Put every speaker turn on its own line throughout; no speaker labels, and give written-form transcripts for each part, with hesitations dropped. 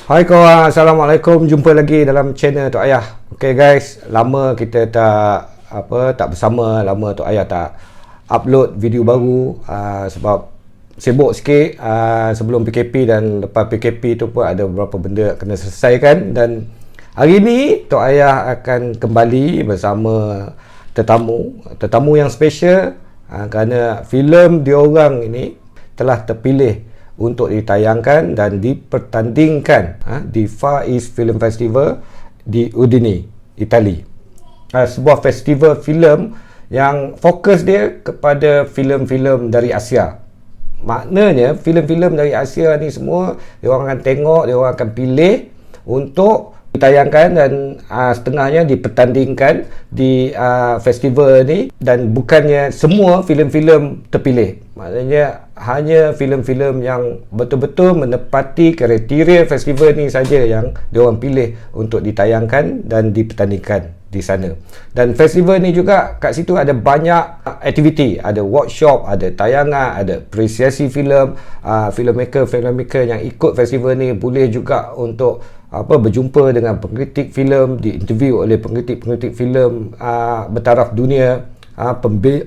Hai kawan, Assalamualaikum. Jumpa lagi dalam channel Tok Ayah. Okay guys, lama kita tak bersama, lama Tok Ayah tak upload video baru sebab sibuk sikit sebelum PKP dan lepas PKP tu pun ada beberapa benda kena selesaikan. Dan hari ni Tok Ayah akan kembali bersama tetamu yang special kerana filem diorang ini telah terpilih untuk ditayangkan dan dipertandingkan di Far East Film Festival di Udine, Itali. Sebuah festival filem yang fokus dia kepada filem-filem dari Asia. Maknanya filem-filem dari Asia ni semua diorang akan tengok, diorang akan pilih untuk ditayangkan dan setengahnya dipertandingkan di festival ni, dan bukannya semua filem-filem terpilih. Maknanya hanya filem-filem yang betul-betul menepati kriteria festival ni saja yang diorang pilih untuk ditayangkan dan dipertandingkan di sana. Dan festival ni juga kat situ ada banyak aktiviti, ada workshop, ada tayangan, ada apresiasi filem. Filmmaker yang ikut festival ni boleh juga untuk berjumpa dengan pengkritik filem, diinterview oleh pengkritik filem bertaraf dunia,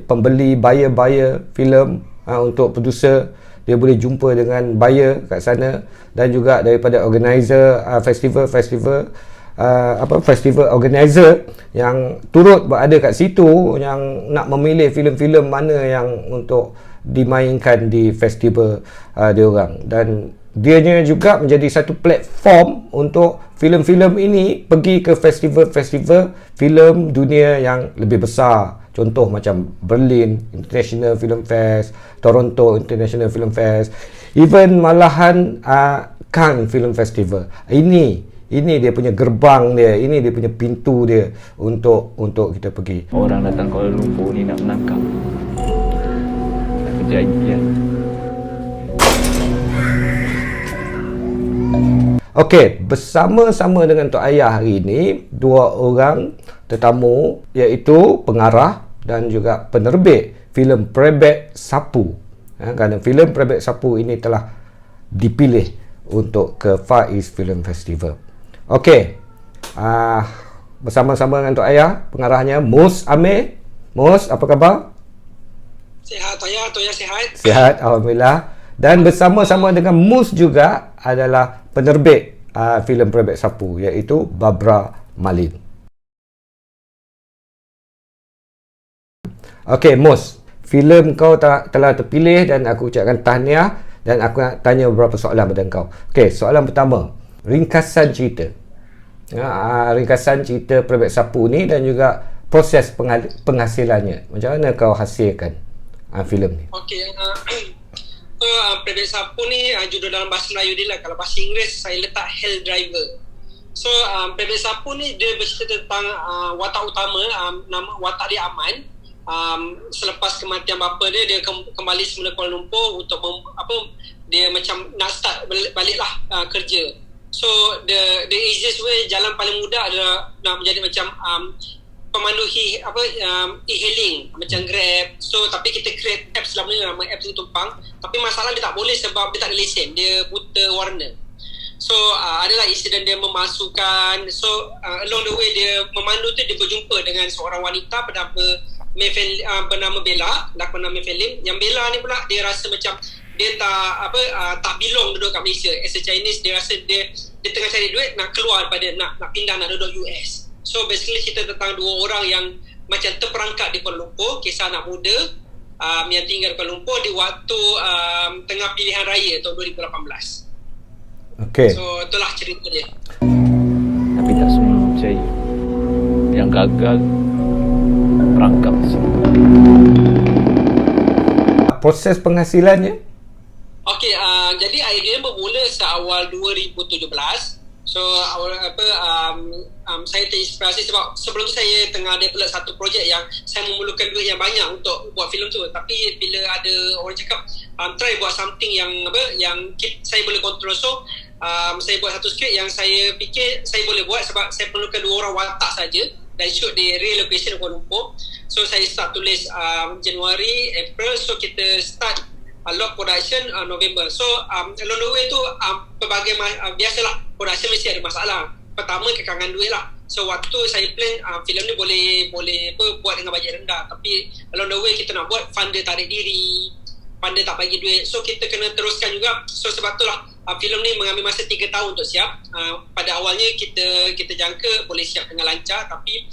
pembeli buyer filem, untuk producer dia boleh jumpa dengan buyer kat sana, dan juga daripada organizer festival organizer yang turut berada kat situ yang nak memilih filem-filem mana yang untuk dimainkan di festival diorang. Dan dianya juga menjadi satu platform untuk filem-filem ini pergi ke festival-festival filem dunia yang lebih besar. Contoh macam Berlin International Film Fest, Toronto International Film Fest, even malahan Cannes Film Festival. Ini dia punya gerbang dia, ini dia punya pintu dia untuk kita pergi.
Orang datang Kuala Lumpur ni nak menangkap. Kejadian.
Okey, bersama-sama dengan Tok Ayah hari ini dua orang tetamu, iaitu pengarah dan juga penerbit filem Prebet Sapu. Kerana filem Prebet Sapu ini telah dipilih untuk ke Far East Film Festival. Okey, bersama-sama dengan Tok Ayah, pengarahnya Mus Amir. Mus, apa khabar?
Sihat Tok Ayah, Tok Ayah sihat?
Sihat, Alhamdulillah. Dan bersama-sama dengan Mus juga adalah penerbit filem Prebet Sapu, iaitu Barbara Malin. Okey, Mus, filem kau telah terpilih dan aku ucapkan tahniah, dan aku nak tanya beberapa soalan pada kau. Okey, soalan pertama, ringkasan cerita. Ringkasan cerita Prebet Sapu ni dan juga proses penghasilannya. Macam mana kau hasilkan filem ni?
Okey, Prebet Sapu ni judul dalam bahasa Melayu dia lah. Kalau bahasa Inggeris saya letak Hell Driver. So Prebet Sapu ni dia bercerita tentang watak utama, nama watak dia Aman. Selepas kematian bapa dia kembali semula Kuala Lumpur untuk dia macam nak start baliklah kerja. So the easiest way, jalan paling mudah adalah nak menjadi macam pemandu e-hailing macam Grab. So tapi kita create apps selama ni, nama apps tu Tumpang. Tapi masalah dia tak boleh sebab dia tak ada lesen, dia buta warna. So adalah insiden dia memasukkan. So along the way dia memandu tu, dia berjumpa dengan seorang wanita bernama Bella, lakon nama Felim. Yang Bella ni pula dia rasa macam dia tak belong duduk kat Malaysia. As a Chinese, dia rasa dia tengah cari duit, nak keluar daripada nak pindah, nak duduk US. So basically cerita tentang dua orang yang macam terperangkap di Kuala Lumpur, kisah anak muda yang tinggal di Kuala Lumpur di waktu tengah pilihan raya tahun 2018.
Okey.
So itulah cerita dia.
Tapi tak semua percaya. Yang gagal perangkap semua.
Proses penghasilannya?
Okey, jadi idea bermula seawal 2017. So saya terinspirasi sebab sebelum tu saya tengah develop satu projek yang saya memerlukan duit yang banyak untuk buat filem tu. Tapi bila ada orang cakap try buat something yang saya boleh control. So saya buat satu skrip yang saya fikir saya boleh buat sebab saya perlukan dua orang watak saja dan shoot di real location Kuala Lumpur. So saya start tulis Januari, April. So kita start lock production November. So along the way tu pelbagai biasalah production mesti ada masalah. Pertama kekangan duit lah. So waktu saya plan filem ni boleh buat dengan bajet rendah, tapi along the way kita nak buat, funder tarik diri, funder tak bagi duit, so kita kena teruskan juga. So sebab tu lah filem ni mengambil masa 3 tahun untuk siap. Pada awalnya kita jangka boleh siap dengan lancar, tapi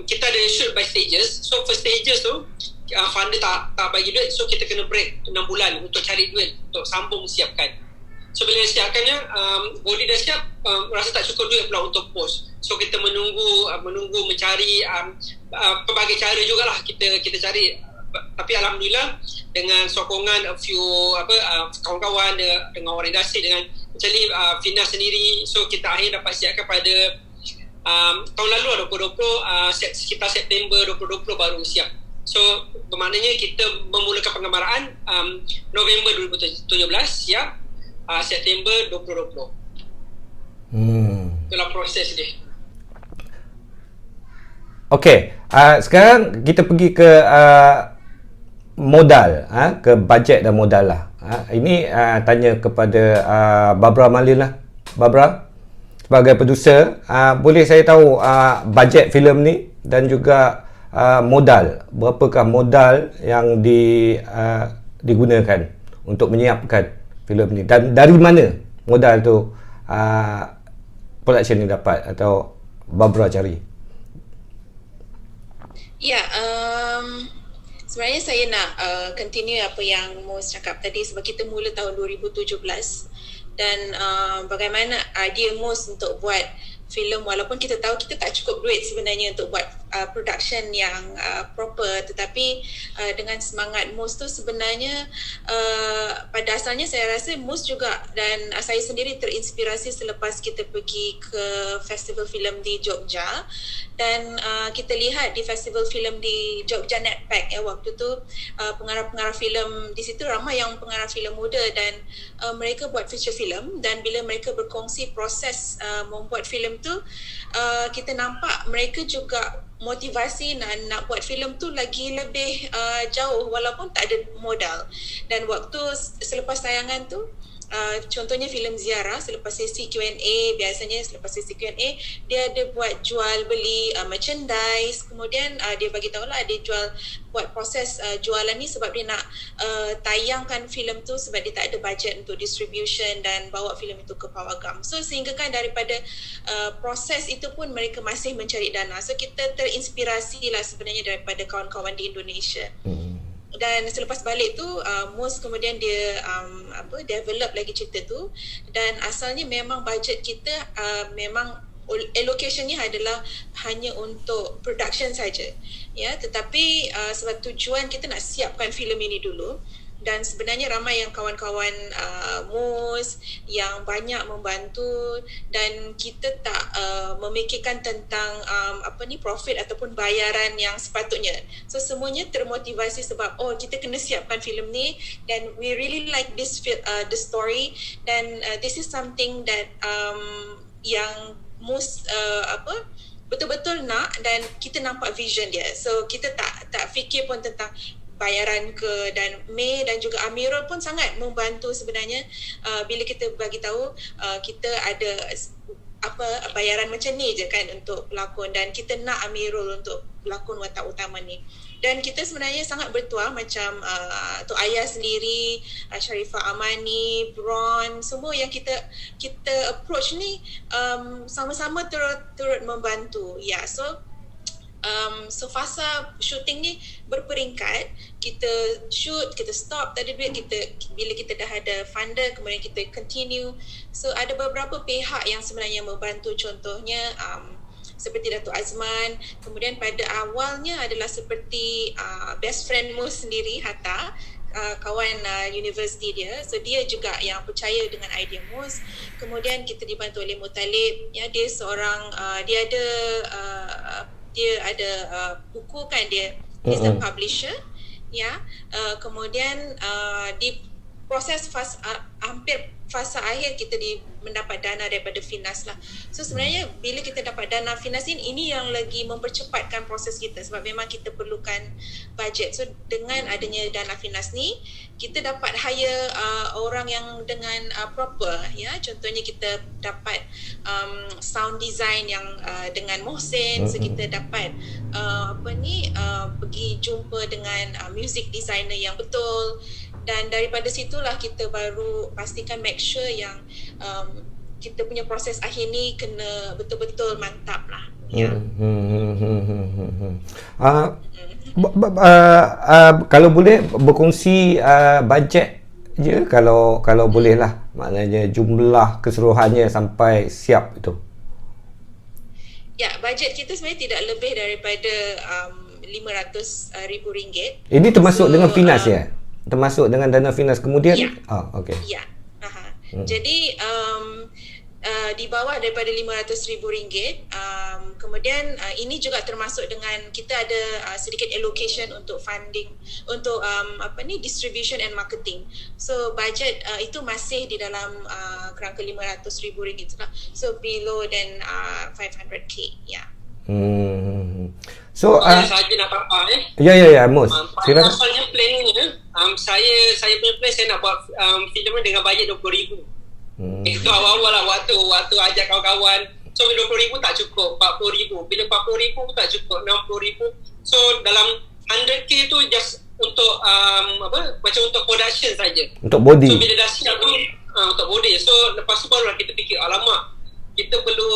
kita ada shoot by stages. So first stages tu funder tak bagi duit, so kita kena break 6 bulan untuk cari duit untuk sambung siapkan. So bila siapkannya, body dah siap, rasa tak cukup duit pula untuk post. So kita menunggu mencari pelbagai cara jugalah kita cari. Tapi alhamdulillah dengan sokongan a few kawan-kawan dengan orang industri, dengan actually Fina sendiri, so kita akhir dapat siapkan pada tahun lalu 2020, sekitar September 2020 baru siap. So bermaknanya kita memulakan penggambaran November 2017 siap, September 2020. Itulah proses dia.
Okey, sekarang kita pergi ke modal, ke bajet dan modal lah. Ini tanya kepada Barbara Malin lah. Barbara, sebagai producer, boleh saya tahu bajet filem ni dan juga modal, berapakah modal yang digunakan untuk menyiapkan filem ni, dan dari mana modal tu production ni dapat atau Barbara cari?
Ya, sebenarnya saya nak continue apa yang Mus cakap tadi, sebab kita mula tahun 2017 dan bagaimana idea Mus untuk buat filem, walaupun kita tahu kita tak cukup duit sebenarnya untuk buat production yang proper, tetapi dengan semangat Mus tu sebenarnya pada asalnya saya rasa Mus juga dan saya sendiri terinspirasi selepas kita pergi ke festival filem di Jogja, dan kita lihat di festival filem di Jogja Netpack waktu tu pengarah-pengarah filem di situ ramai yang pengarah filem muda, dan mereka buat feature film, dan bila mereka berkongsi proses membuat filem tu, kita nampak mereka juga motivasi nak buat filem tu lagi lebih jauh walaupun tak ada modal. Dan waktu selepas tayangan tu, contohnya filem Ziarah, selepas sesi Q&A, biasanya selepas sesi Q&A dia ada buat jual beli merchandise, kemudian dia bagi tahulah dia jual, buat proses jualan ni sebab dia nak tayangkan filem tu, sebab dia tak ada bajet untuk distribution dan bawa filem itu ke Pawagam. So sehingga kan daripada proses itu pun mereka masih mencari dana. So kita terinspirasi lah sebenarnya daripada kawan-kawan di Indonesia. Dan selepas balik tu Mus kemudian dia develop lagi cerita tu, dan asalnya memang bajet kita memang allocationnya adalah hanya untuk production saja, ya, tetapi sebab tujuan kita nak siapkan filem ini dulu. Dan sebenarnya ramai yang kawan-kawan Mus yang banyak membantu, dan kita tak memikirkan tentang profit ataupun bayaran yang sepatutnya. So semuanya termotivasi sebab kita kena siapkan filem ni, dan we really like this the story, dan this is something that yang Mus betul-betul nak, dan kita nampak vision dia. So kita tak fikir pun tentang bayaran ke, dan May dan juga Amirul pun sangat membantu sebenarnya bila kita bagi tahu kita ada bayaran macam ni je kan untuk pelakon, dan kita nak Amirul untuk pelakon watak utama ni. Dan kita sebenarnya sangat bertuah, macam Tok Ayah sendiri, Sharifah Amani, Bron, semua yang kita approach ni sama-sama turut membantu. Ya, so fasa shooting ni berperingkat, kita shoot, kita stop, tak ada duit, bila kita dah ada funder, kemudian kita continue. So ada beberapa pihak yang sebenarnya membantu, contohnya seperti Datuk Azman, kemudian pada awalnya adalah seperti best friend Mus sendiri, Hatta, kawan universiti dia. So dia juga yang percaya dengan idea Mus. Kemudian kita dibantu oleh Mutalib, ya, dia seorang dia ada buku kan, dia is a publisher, ya. Kemudian di proses hampir fasa akhir kita mendapat dana daripada Finas lah. So sebenarnya bila kita dapat dana Finas ini yang lagi mempercepatkan proses kita sebab memang kita perlukan bajet. So dengan adanya dana Finas ni, kita dapat hire orang yang dengan proper, ya. Contohnya kita dapat sound design yang dengan Mohsen. So kita dapat pergi jumpa dengan music designer yang betul. Dan daripada situlah kita baru pastikan make sure yang kita punya proses akhir ni kena betul-betul mantap lah. Ya.
Kalau boleh berkongsi bajet je, kalau boleh lah, maknanya jumlah keseluruhannya sampai siap itu.
Ya, bajet kita sebenarnya tidak lebih daripada RM500,000.
Ini termasuk dengan Finas ya? Termasuk dengan dana Finas kemudian?
Ya.
Okey.
Ya. Jadi di bawah daripada RM500,000. Kemudian ini juga termasuk dengan kita ada sedikit allocation untuk funding untuk distribution and marketing. So budget itu masih di dalam kerangka RM500,000 lah. So below than 500k. Ya.
So
saja nak tambah
Ya Mus.
Pada asalnya planningnya saya punya plan saya nak buat filem dengan bajet RM20,000. Itu awal-awal lah waktu ajak kawan-kawan. So RM20,000 tak cukup, RM40,000. Bila RM40,000 tak cukup, RM60,000. So dalam 100k tu just untuk macam untuk production saja.
Untuk body.
So bila dah siap tu untuk body. So lepas tu barulah kita fikir, alamak, kita perlu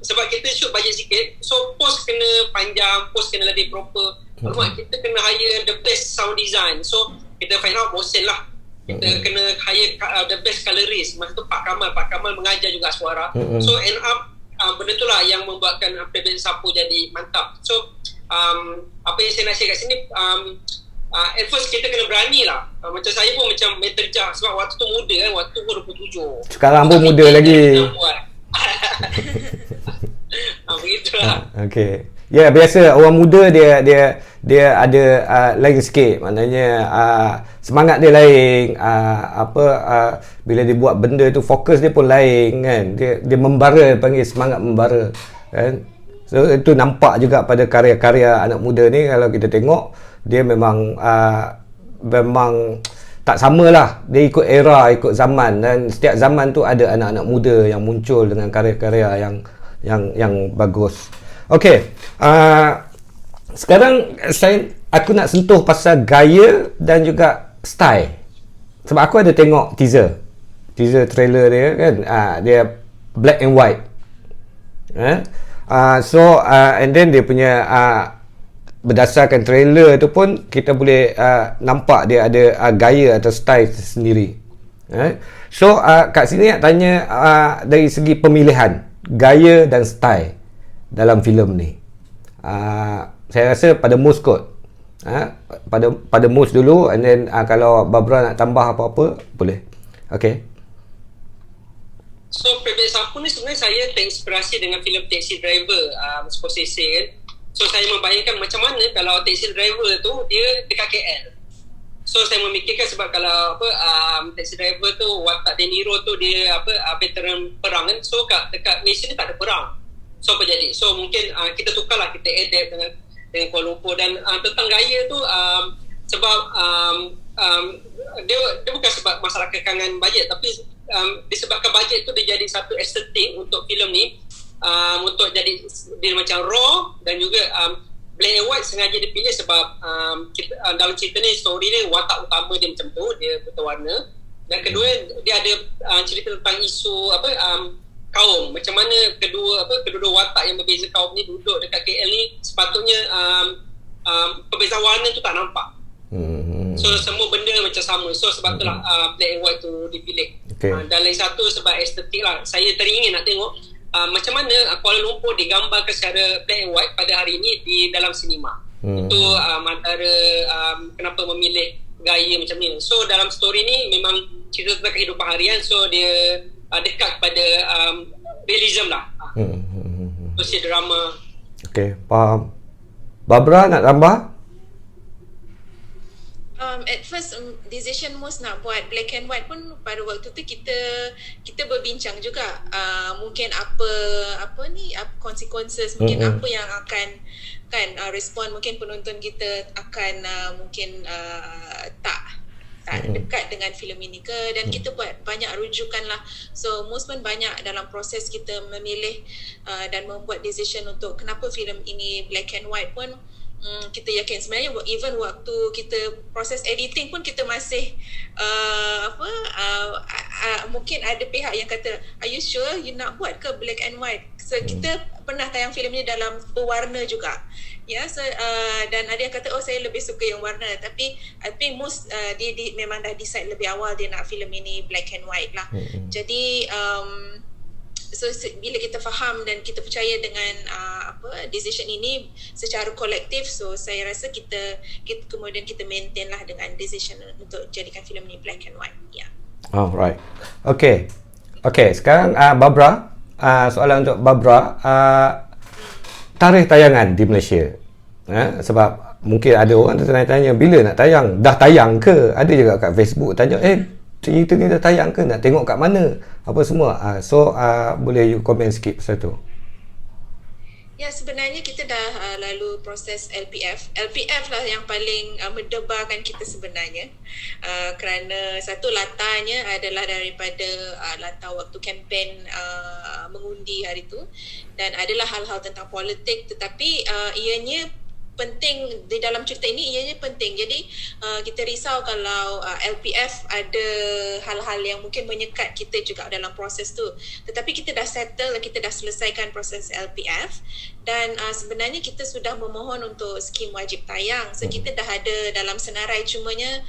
sebab kita shoot bajet sikit, so post kena panjang, post kena lebih proper. Alamak, kita kena hire the best sound design. So kita find out Mohsen lah. Kita kena hire the best colorist. Masa tu Pak Kamal mengajar juga suara. So end up benda tu lah yang membuatkan PBS Sapu jadi mantap. So apa yang saya nak share kat sini, at first kita kena berani lah. Macam saya pun macam terjah sebab waktu tu muda kan, waktu tu pun 27.
Sekarang pun muda lagi.
Begitulah.
Okey. Ya, biasa orang muda dia ada lain sikit, maknanya semangat dia lain, bila dia buat benda tu fokus dia pun lain kan. Dia membara, panggil semangat membara kan. So itu nampak juga pada karya-karya anak muda ni. Kalau kita tengok dia memang tak samalah. Dia ikut era, ikut zaman, dan setiap zaman tu ada anak-anak muda yang muncul dengan karya-karya yang bagus. Okey. Sekarang aku nak sentuh pasal gaya dan juga style. Sebab aku ada tengok teaser trailer dia kan. Dia black and white. And then dia punya berdasarkan trailer tu pun kita boleh nampak dia ada gaya atau style sendiri. So kat sini nak tanya dari segi pemilihan gaya dan style dalam filem ni. Saya rasa pada Mus kot. Pada Mus dulu, and then kalau Barbara nak tambah apa-apa boleh. Okay.
So PBS Sapu ni sebenarnya saya terinspirasi dengan filem Taxi Driver Scorsese kan. So saya membayangkan macam mana kalau Taxi Driver tu dia dekat KL. So saya memikirkan sebab kalau Taxi Driver tu watak De Niro tu dia veteran perang kan. So dekat Malaysia ni tak ada perang. So apa jadi? So mungkin kita tukarlah, kita adapt dengan Kuala Lumpur. Dan tentang gaya tu sebab dia bukan sebab masalah kekangan bajet, tapi disebabkan bajet tu dia jadi satu estetik untuk filem ni, untuk jadi dia macam raw, dan juga black and white sengaja dipilih sebab dalam cerita ni, story ni, watak utama dia macam tu, dia berwarna. Dan kedua, dia ada cerita tentang isu kaum, macam mana kedua watak yang berbeza kaum ni duduk dekat KL ni. Sepatutnya perbezaan warna tu tak nampak. So semua benda macam sama. So sebab itulah black and white tu dipilih. Dan lain satu sebab estetik lah. Saya teringin nak tengok macam mana Kuala Lumpur digambarkan secara black and white pada hari ini di dalam sinema. Itu antara kenapa memilih gaya macam ni. So dalam story ni memang cerita tentang kehidupan harian. So dia dekat pada realism lah. Sosial drama.
Okay, faham. Barbara nak tambah?
At first decision Mus nak buat black and white pun pada waktu tu kita berbincang juga, mungkin apa ni consequences, mungkin apa yang akan respon, mungkin penonton kita akan mungkin tak dekat dengan filem ini ke, dan kita buat banyak rujukan lah. So Mus pun banyak dalam proses kita memilih dan membuat decision untuk kenapa filem ini black and white pun. Kita yakin sebenarnya even waktu kita proses editing pun kita masih mungkin ada pihak yang kata, are you sure you nak buat ke black and white? So kita pernah tayang filem ni dalam berwarna juga, ya. So dan ada yang kata, oh saya lebih suka yang warna, tapi Mus dia memang dah decide lebih awal dia nak filem ini black and white lah. Jadi so bila kita faham dan kita percaya dengan decision ini secara kolektif, so saya rasa kita kemudian kita maintain lah dengan decision untuk jadikan filem ini black and white. Ya.
Right. Okay, sekarang Babra, soalan untuk Babra, tarikh tayangan di Malaysia. Sebab mungkin ada orang tanya bila nak tayang, dah tayang ke? Ada juga kat Facebook tanya, cerita ni dah tayang ke? Nak tengok kat mana? Apa semua. Boleh you komen sikit pasal tu?
Ya, sebenarnya kita dah lalu proses LPF. LPF lah yang paling mendebarkan kita sebenarnya. Kerana satu latarnya adalah daripada latar waktu kempen mengundi hari tu, dan adalah hal-hal tentang politik, tetapi ianya penting di dalam cerita ini, ianya penting. Jadi kita risau kalau LPF ada hal-hal yang mungkin menyekat kita juga dalam proses tu. Tetapi kita dah settle, kita dah selesaikan proses LPF, dan sebenarnya kita sudah memohon untuk skim wajib tayang. So kita dah ada dalam senarai, cumanya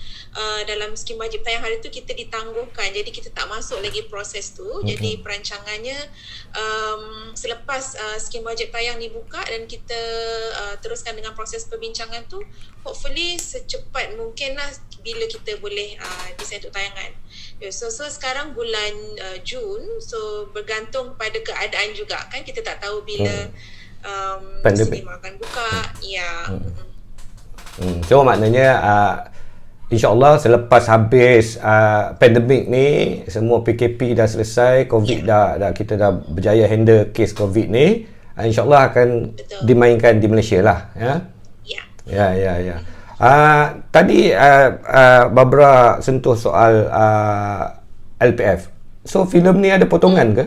dalam skim wajib tayang hari tu kita ditangguhkan. Jadi kita tak masuk lagi proses tu. Jadi perancangannya selepas skim wajib tayang dibuka dan kita teruskan dengan proses perbincangan tu, hopefully secepat mungkin lah bila kita boleh design untuk tayangan. So sekarang bulan Jun, so bergantung pada keadaan juga kan, kita tak tahu bila sinema akan buka. Ya.
So maknanya InsyaAllah selepas habis pandemik ni, semua PKP dah selesai, COVID dah kita dah berjaya handle kes COVID ni, InsyaAllah akan dimainkan di Malaysia lah. Ya. Tadi Babra sentuh soal LPF. So filem ni ada potongan ke?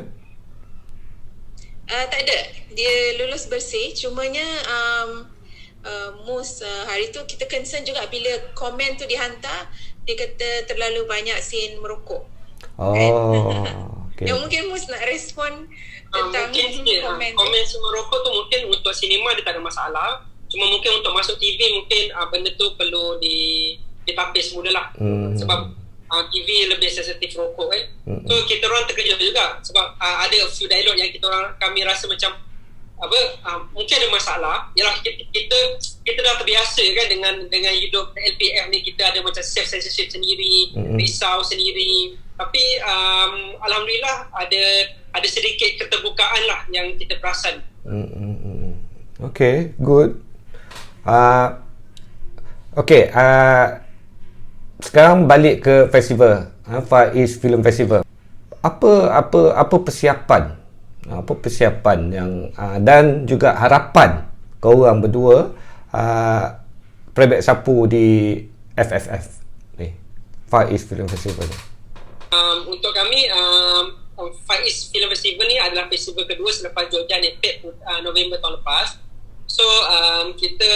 Tak ada. Dia lulus bersih. Cumanya Mus hari tu kita concern juga bila komen tu dihantar, dia kata terlalu banyak scene merokok. Okay. Yang mungkin Mus nak respon tentang komen
semua rokok tu mungkin untuk sinema dia tak ada masalah. Cuma mungkin untuk masuk TV mungkin benda tu perlu ditapis mula lah. Sebab TV lebih sensitif rokok kan. So kita orang terkejut juga sebab ada a few dialog yang kami rasa macam mungkin ada masalah. Yalah kita dah terbiasa kan dengan hidup LPF ni, kita ada macam self censorship sendiri, risau sendiri. Tapi alhamdulillah ada sedikit keterbukaan lah yang kita perasan.
Okay, good. Sekarang balik ke festival, Far East Film Festival. Apa persiapan? Apa persiapan yang dan juga harapan korang berdua Prebet Sapu di FFF ni, Far East Film Festival ni?
Untuk kami Far East Film Festival ni adalah festival kedua selepas Jogja Nepet November tahun lepas. So kita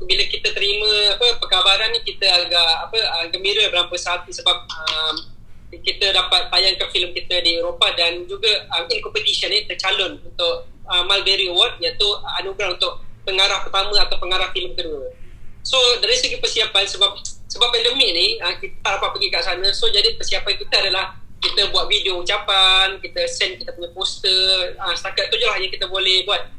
bila kita terima perkabaran ni, kita agak gembira berampas hati sebab kita dapat tayangkan filem kita di Eropah dan juga in competition ni tercalon untuk Mulberry Award, iaitu anugerah untuk pengarah pertama atau pengarah filem kedua. So dari segi persiapan, sebab pandemik ni kita tak dapat pergi kat sana, so jadi persiapan kita adalah kita buat video ucapan, kita send kita punya poster, setakat tu je lah yang kita boleh buat.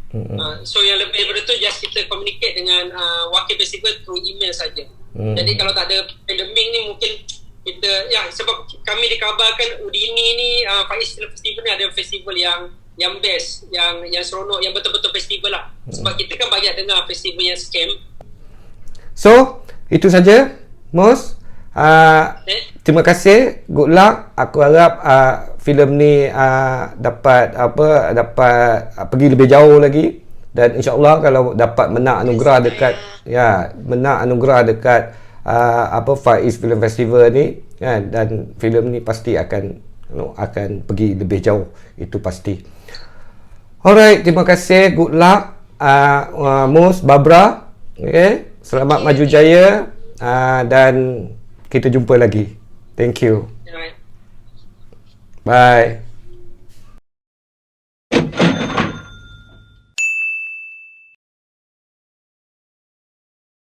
So yang lebih daripada tu just kita communicate dengan wakil festival through email saja. Jadi kalau tak ada pandemik ni mungkin kita sebab kami dikabarkan Udini ni Far East Film Festival ni ada festival yang best, yang seronok, yang betul-betul festival lah. Sebab kita kan banyak dengar festival yang scam.
So itu saja Mus, terima kasih. Good luck. Aku harap filem ni dapat pergi lebih jauh lagi, dan insya-Allah kalau dapat menang anugerah dekat menang anugerah dekat Far East Film Festival ni kan, dan filem ni pasti akan pergi lebih jauh, itu pasti. Alright, terima kasih. Good luck Mus, Barbara. Okay, selamat maju jaya, dan kita jumpa lagi. Thank you.
Alright.
Bye.